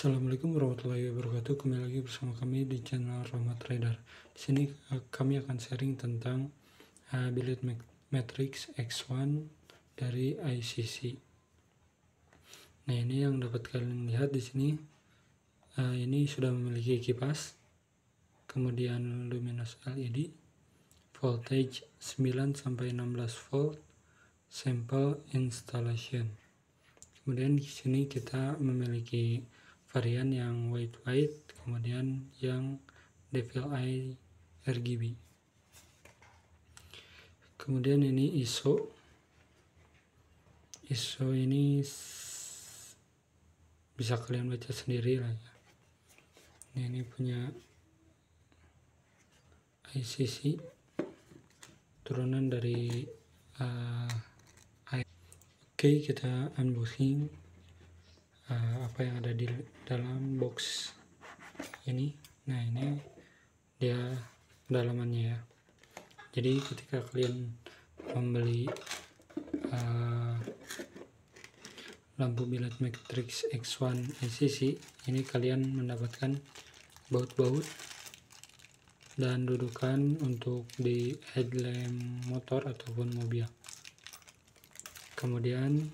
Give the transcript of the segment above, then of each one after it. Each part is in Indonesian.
Assalamualaikum warahmatullahi wabarakatuh. Kembali lagi bersama kami di channel Rahmat Trader. Di sini kami akan sharing tentang Billet Matrix X1 dari ICC. Nah, ini yang dapat kalian lihat di sini. Ini sudah memiliki kipas, kemudian luminous LED, voltage 9 sampai 16 volt, sample installation. Kemudian di sini kita memiliki varian yang white, kemudian yang devil eye RGB. Kemudian ini ISO ini bisa kalian baca sendiri lah ya. Ini punya ICC, turunan dari Oke, kita unboxing apa yang ada di dalam box ini. Nah, ini dia dalamannya ya. Jadi ketika kalian membeli lampu Billet Matrix X1 ICC, ini kalian mendapatkan baut-baut dan dudukan untuk di headlamp motor ataupun mobil. Kemudian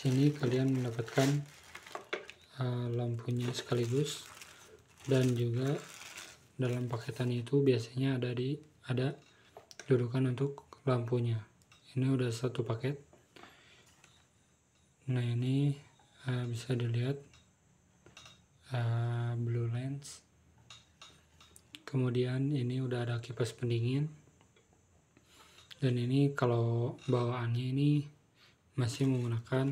sini kalian mendapatkan lampunya sekaligus, dan juga dalam paketan itu biasanya ada dudukan untuk lampunya. Ini udah satu paket. Nah, ini bisa dilihat blue lens. Kemudian ini udah ada kipas pendingin, dan ini kalau bawaannya ini masih menggunakan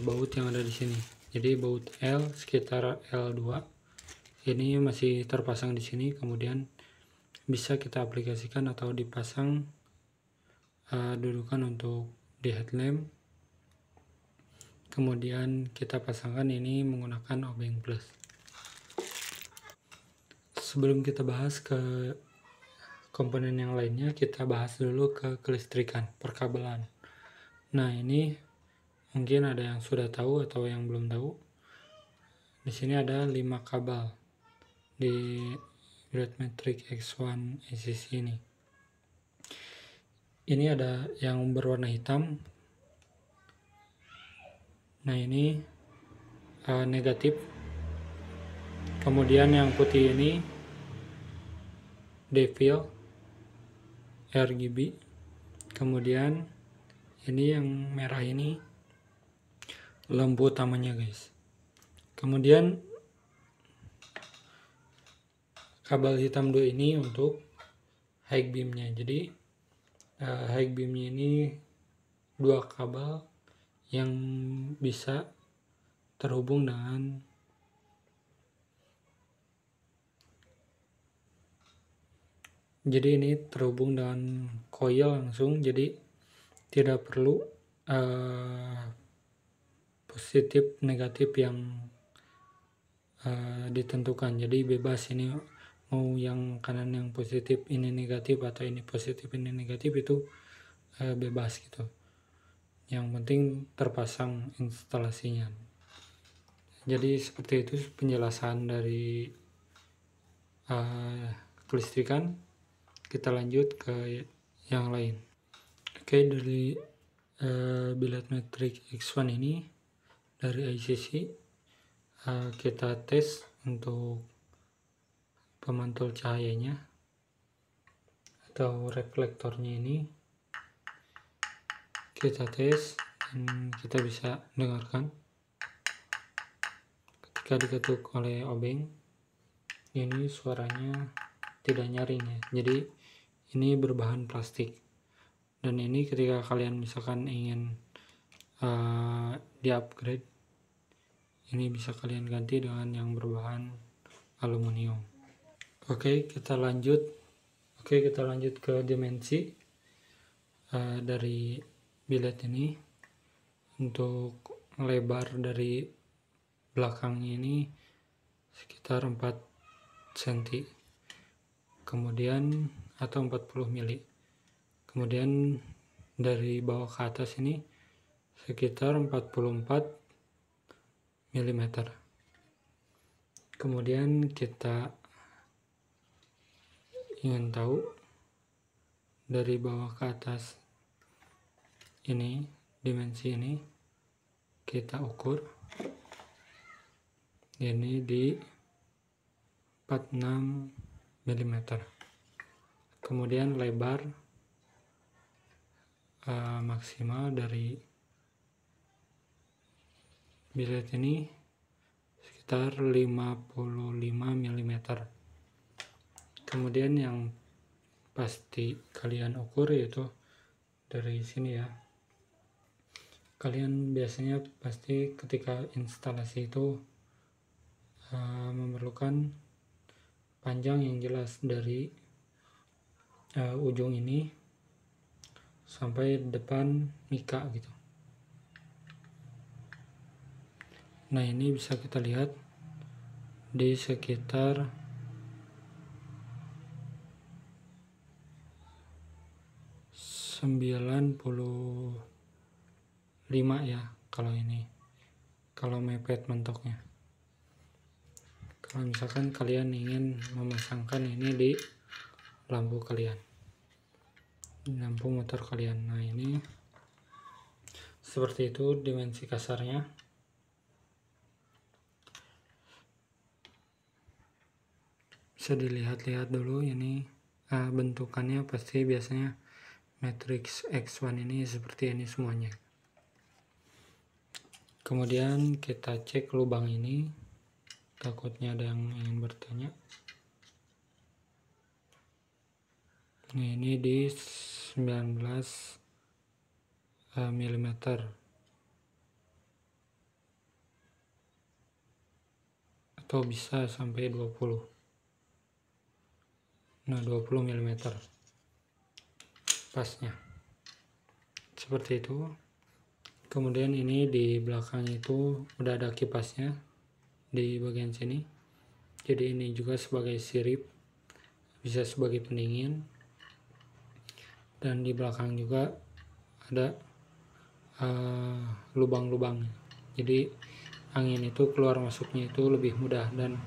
baut yang ada di sini. Jadi baut L sekitar L2 ini masih terpasang di sini. Kemudian bisa kita aplikasikan atau dipasang dudukan untuk di headlamp. Kemudian kita pasangkan ini menggunakan obeng plus. Sebelum kita bahas ke komponen yang lainnya, kita bahas dulu ke kelistrikan, perkabelan. Nah, ini mungkin ada yang sudah tahu atau yang belum tahu. Di sini ada 5 kabel di Billet Matrix X1 ICC ini. Ini ada yang berwarna hitam. Nah, ini negatif. Kemudian yang putih ini devil RGB. Kemudian ini yang merah ini lampu utamanya, guys. Kemudian kabel hitam 2 ini untuk high beamnya. Jadi high beamnya ini 2 kabel yang bisa terhubung dengan ini terhubung dengan coil langsung, jadi tidak perlu positif negatif yang ditentukan. Jadi bebas, ini mau yang kanan yang positif ini negatif, atau ini positif ini negatif, itu bebas gitu. Yang penting terpasang instalasinya. Jadi seperti itu penjelasan dari kelistrikan. Kita lanjut ke yang lain. Oke, dari Billet Matrix X1 ini dari ICC kita tes untuk pemantul cahayanya atau reflektornya. Ini kita tes dan kita bisa dengarkan ketika diketuk oleh obeng, ini suaranya tidak nyaring ya. Jadi ini berbahan plastik, dan ini ketika kalian misalkan ingin di upgrade, ini bisa kalian ganti dengan yang berbahan aluminium. Oke, kita lanjut ke dimensi dari billet ini. Untuk lebar dari belakangnya ini sekitar 4 cm, kemudian atau 40 mili. Kemudian dari bawah ke atas ini sekitar 44 mm. Kemudian kita ingin tahu dari bawah ke atas ini, dimensi ini kita ukur ini di 46 mm. Kemudian lebar maksimal dari bilet ini sekitar 55 mm. Kemudian yang pasti kalian ukur yaitu dari sini ya. Kalian biasanya pasti ketika instalasi itu memerlukan panjang yang jelas dari ujung ini sampai depan mika gitu. Nah, ini bisa kita lihat di sekitar 95 ya kalau ini, kalau mepet mentoknya. Kalau misalkan kalian ingin memasangkan ini di lampu kalian, lampu motor kalian. Nah, ini seperti itu dimensi kasarnya. Bisa dilihat-lihat dulu ini bentukannya, pasti biasanya Matrix X1 ini seperti ini semuanya. Kemudian kita cek lubang ini, takutnya ada yang ingin bertanya. Nah, ini di 19 mm atau bisa sampai 20. Nah, 20 mm pasnya seperti itu. Kemudian ini di belakang itu udah ada kipasnya di bagian sini, jadi ini juga sebagai sirip, bisa sebagai pendingin. Dan di belakang juga ada lubang-lubang, jadi angin itu keluar masuknya itu lebih mudah dan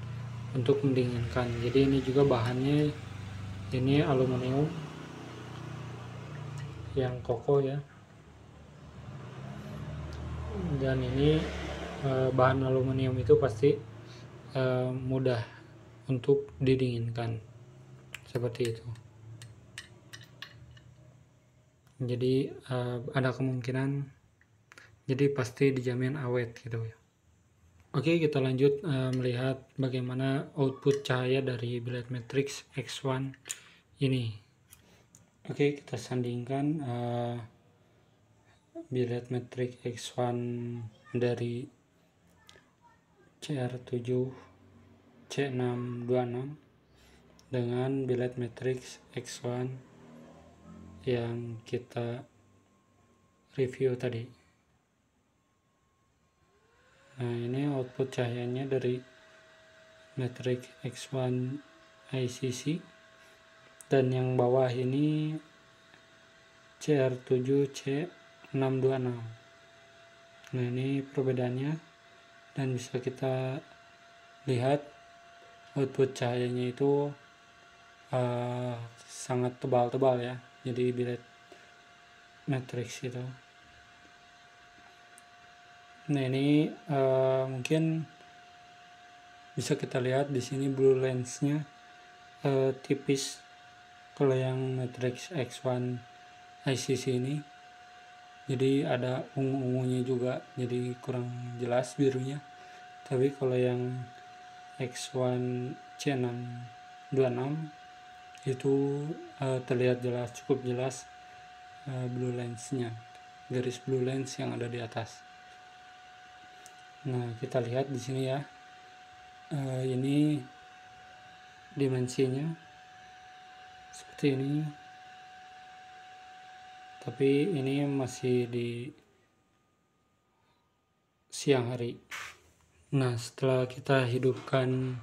untuk mendinginkan. Jadi ini juga bahannya ini aluminium yang kokoh ya, dan ini bahan aluminium itu pasti mudah untuk didinginkan seperti itu. Jadi ada kemungkinan, jadi pasti dijamin awet gitu ya. Oke, kita lanjut melihat bagaimana output cahaya dari bilet Matrix X1 ini. Oke, kita sandingkan bilet Matrix X1 dari CR7 C626 dengan bilet Matrix X1 yang kita review tadi. Nah, ini output cahayanya dari Matrix X1 ICC, dan yang bawah ini CR7 C626. Nah, ini perbedaannya, dan bisa kita lihat output cahayanya itu sangat tebal-tebal ya, jadi bilet Matrix itu. Nah, ini mungkin bisa kita lihat di sini blue lensnya tipis kalau yang Matrix X1 ICC ini, jadi ada ungu-ungunya juga, jadi kurang jelas birunya. Tapi kalau yang X1 C626 itu terlihat jelas, cukup jelas blue lensnya, garis blue lens yang ada di atas. Nah, kita lihat di sini ya, ini dimensinya seperti ini, tapi ini masih di siang hari. Nah, setelah kita hidupkan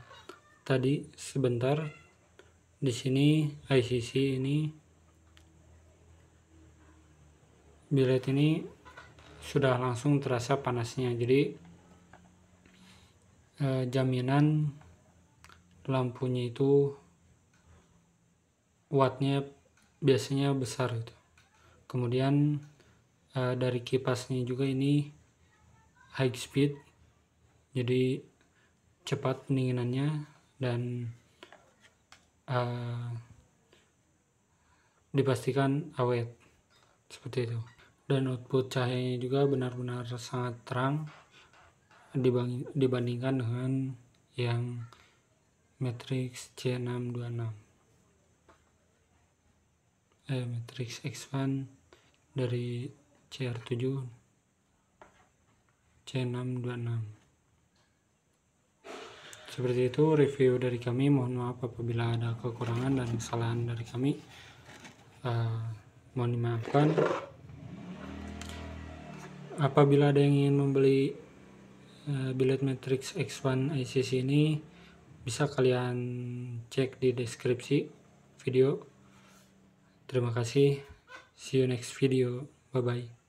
tadi sebentar, di sini ICC ini, bilet ini sudah langsung terasa panasnya. Jadi jaminan lampunya itu wattnya biasanya besar gitu. Kemudian dari kipasnya juga ini high speed, jadi cepat pendinginannya dan dipastikan awet seperti itu. Dan output cahayanya juga benar-benar sangat terang dibandingkan dengan yang Matrix C626, Matrix X1 dari CR7 C626. Seperti itu review dari kami. Mohon maaf apabila ada kekurangan dan kesalahan dari kami. Mohon dimaafkan. Apabila ada yang ingin membeli bilet Matrix X1 ICC ini, bisa kalian cek di deskripsi video. Terima kasih. See you next video. Bye bye.